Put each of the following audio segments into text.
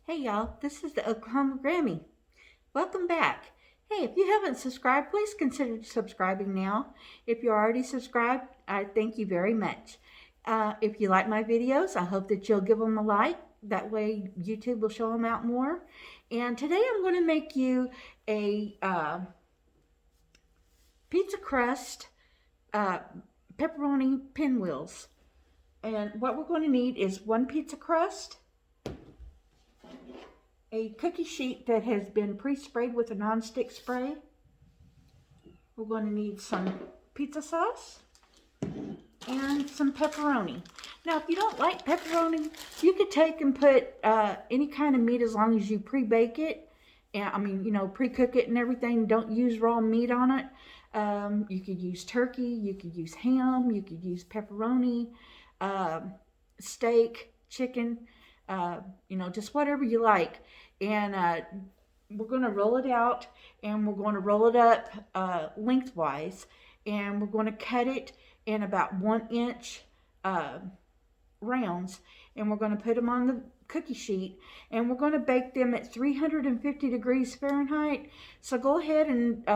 Hey y'all, this is the Oklahoma Grammy. Welcome back. Hey, if you haven't subscribed, please consider subscribing now. If you're already subscribed, I thank you very much. If you like my videos, I hope that you'll give them a like. That way, YouTube will show them out more. And today I'm going to make you a pizza crust uh, pepperoni pinwheels. And what we're going to need is one pizza crust, a cookie sheet that has been pre-sprayed with a non-stick spray. We're going to need some pizza sauce and some pepperoni. Now, if you don't like pepperoni, you could take and put any kind of meat as long as you pre-bake it. And pre-cook it and everything. Don't use raw meat on it. You could use turkey, you could use ham, you could use pepperoni, uh, steak, chicken, just whatever you like. And we're going to roll it out, and we're going to roll it up lengthwise, and we're going to cut it in about 1 inch uh, rounds, and we're going to put them on the cookie sheet, and we're going to bake them at 350 degrees Fahrenheit. So go ahead and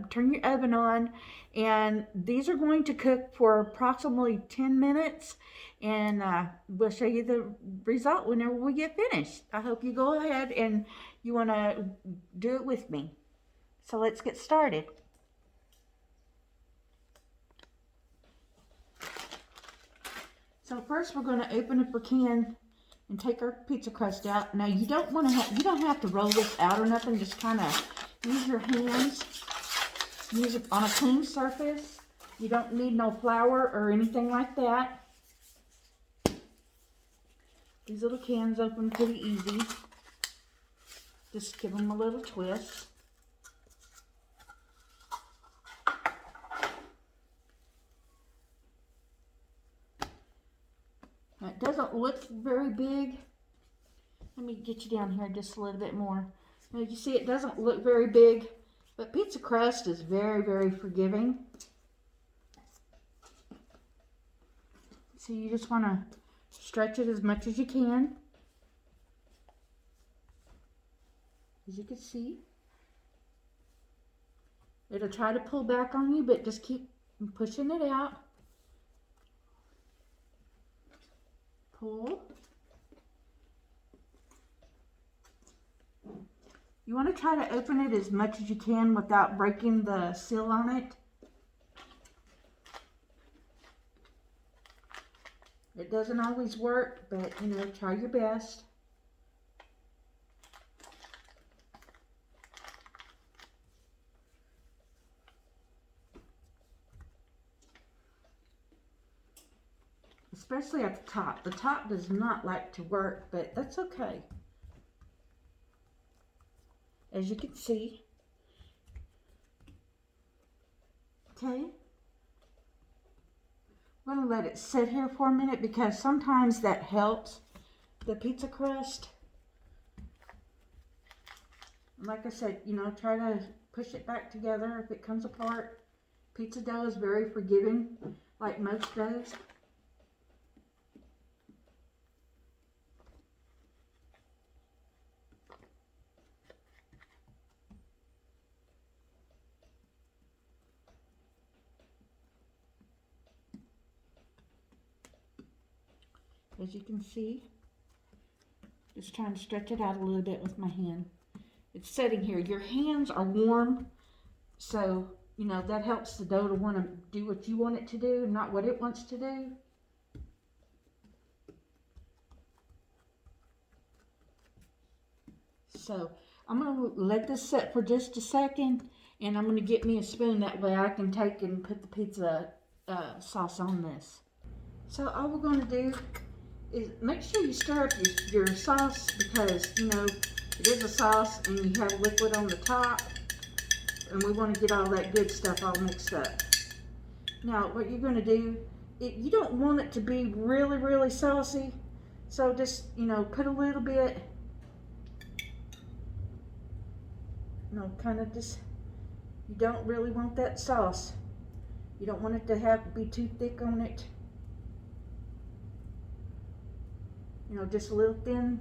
turn your oven on, and these are going to cook for approximately 10 minutes, and we'll show you the result whenever we get finished. I hope you go ahead and you want to do it with me. So let's get started. So first we're going to open up our can and take our pizza crust out. Now you don't have to roll this out or nothing. Just kind of use your hands. Use it on a clean surface. You don't need no flour or anything like that. These little cans open pretty easy. Just give them a little twist. Now, it doesn't look very big. Let me get you down here just a little bit more. Now you see it doesn't look very big, but pizza crust is very, very forgiving. So you just want to stretch it as much as you can. As you can see, it'll try to pull back on you, but just keep pushing it out. Pull. You want to try to open it as much as you can without breaking the seal on it. It doesn't always work, but try your best. Especially at the top. The top does not like to work, but that's okay. As you can see. Okay. I'm going to let it sit here for a minute because sometimes that helps the pizza crust. Like I said, try to push it back together if it comes apart. Pizza dough is very forgiving, like most doughs. As you can see, just trying to stretch it out a little bit with my hand. It's sitting here. Your hands are warm, so, that helps the dough to want to do what you want it to do, not what it wants to do. So, I'm going to let this sit for just a second, and I'm going to get me a spoon. That way I can take and put the pizza sauce on this. So, all we're going to do is make sure you stir up your sauce because, it is a sauce and you have liquid on the top. And we want to get all that good stuff all mixed up. Now, what you're going to do, you don't want it to be really, really saucy. So just, put a little bit, kind of just, you don't really want that sauce. You don't want it to be too thick on it. Just a little thin.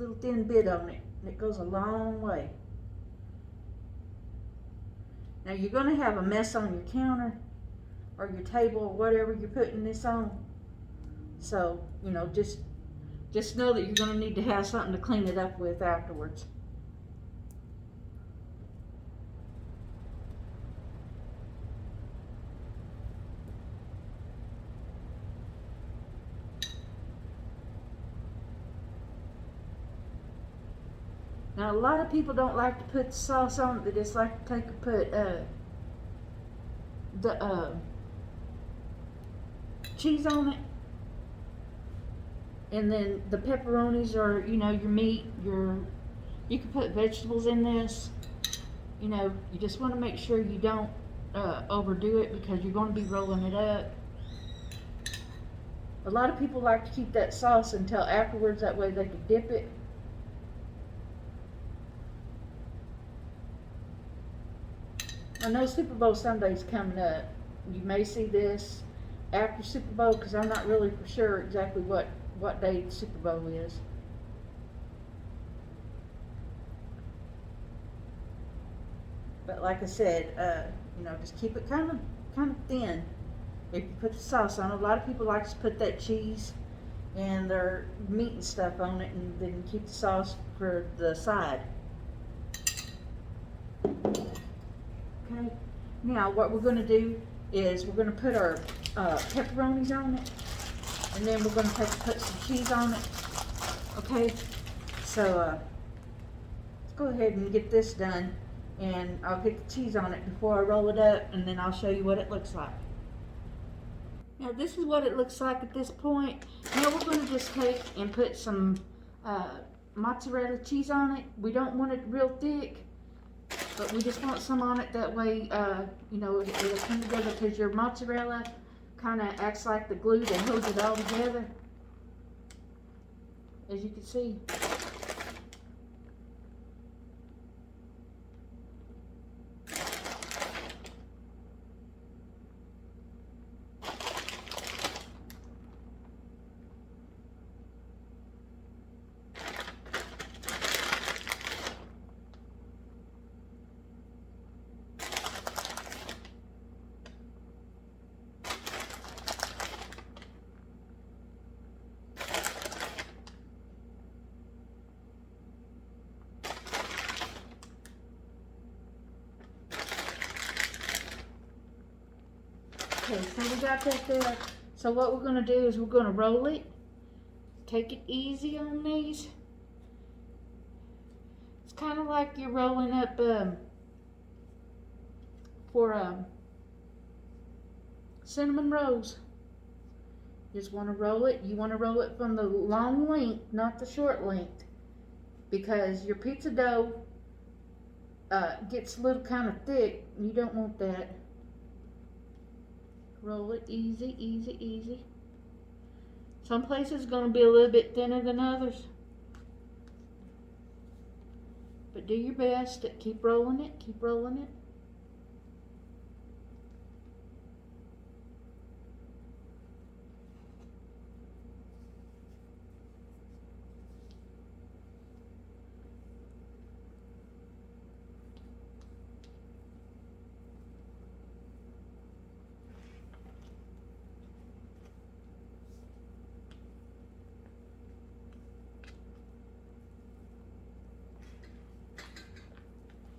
little thin bit on it, and it goes a long way. Now you're going to have a mess on your counter or your table or whatever you're putting this on. So, you know, just know that you're going to need to have something to clean it up with afterwards. Now a lot of people don't like to put the sauce on it, they just like to put the cheese on it. And then the pepperonis or, you know, your meat, you can put vegetables in this. You know, you just want to make sure you don't overdo it because you're going to be rolling it up. A lot of people like to keep that sauce until afterwards, that way they can dip it. I know Super Bowl Sunday's coming up. You may see this after Super Bowl because I'm not really for sure exactly what day the Super Bowl is. But like I said, you know, just keep it kind of thin. If you put the sauce on it, a lot of people like to put that cheese and their meat and stuff on it, and then keep the sauce for the side. Okay. Now what we're going to do is we're going to put our pepperonis on it, and then we're going to put some cheese on it. Okay. So let's go ahead and get this done, and I'll get the cheese on it before I roll it up, and then I'll show you what it looks like. Now this is what it looks like at this point. Now we're going to just take and put some mozzarella cheese on it. We don't want it real thick, but we just want some on it, that way, you know, it'll come together, because your mozzarella kind of acts like the glue that holds it all together, as you can see. Okay, so we got that there. So what we're going to do is we're going to roll it. Take it easy on these. It's kind of like you're rolling up for cinnamon rolls. Just want to roll it. You want to roll it from the long length, not the short length, because your pizza dough gets a little kind of thick. You don't want that. Roll it easy, easy, easy. Some places going to be a little bit thinner than others, but do your best. Keep rolling it, keep rolling it.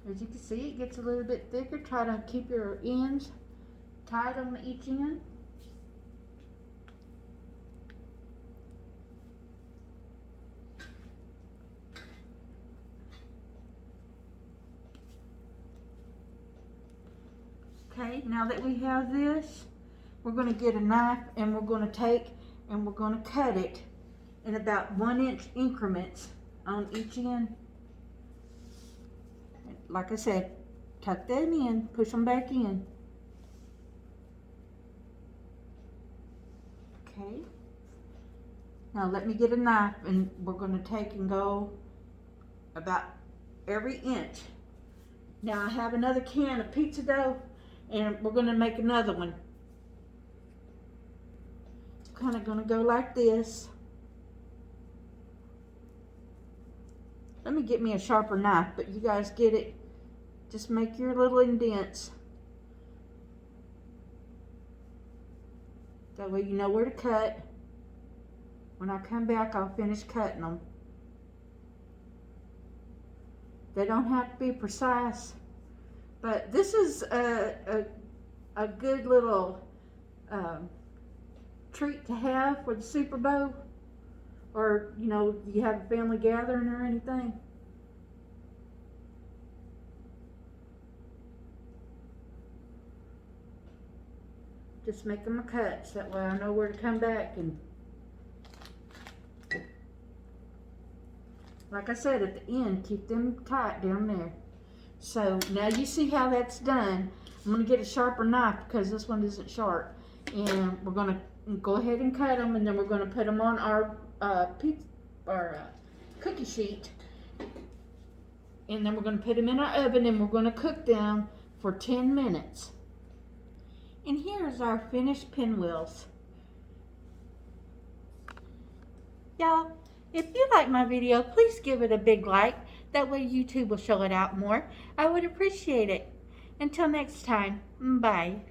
As you can see, it gets a little bit thicker. Try to keep your ends tight on each end. Okay, now that we have this, we're going to get a knife, and we're going to take and we're going to cut it in about 1-inch increments on each end. Like I said, tuck them in, push them back in. Okay. Now let me get a knife, and we're going to take and go about every inch. Now I have another can of pizza dough, and we're going to make another one. It's kind of going to go like this. Let me get me a sharper knife, but you guys get it. Just make your little indents. That way you know where to cut. When I come back, I'll finish cutting them. They don't have to be precise, but this is a good little treat to have for the Super Bowl, or you know, you have a family gathering or anything. Just make them a cut, so that way I know where to come back. And like I said, at the end, keep them tight down there. So now you see how that's done. I'm going to get a sharper knife because this one isn't sharp. And we're going to go ahead and cut them, and then we're going to put them on our cookie sheet. And then we're going to put them in our oven, and we're going to cook them for 10 minutes. And here's our finished pinwheels. Y'all, if you like my video, please give it a big like. That way YouTube will show it out more. I would appreciate it. Until next time, bye.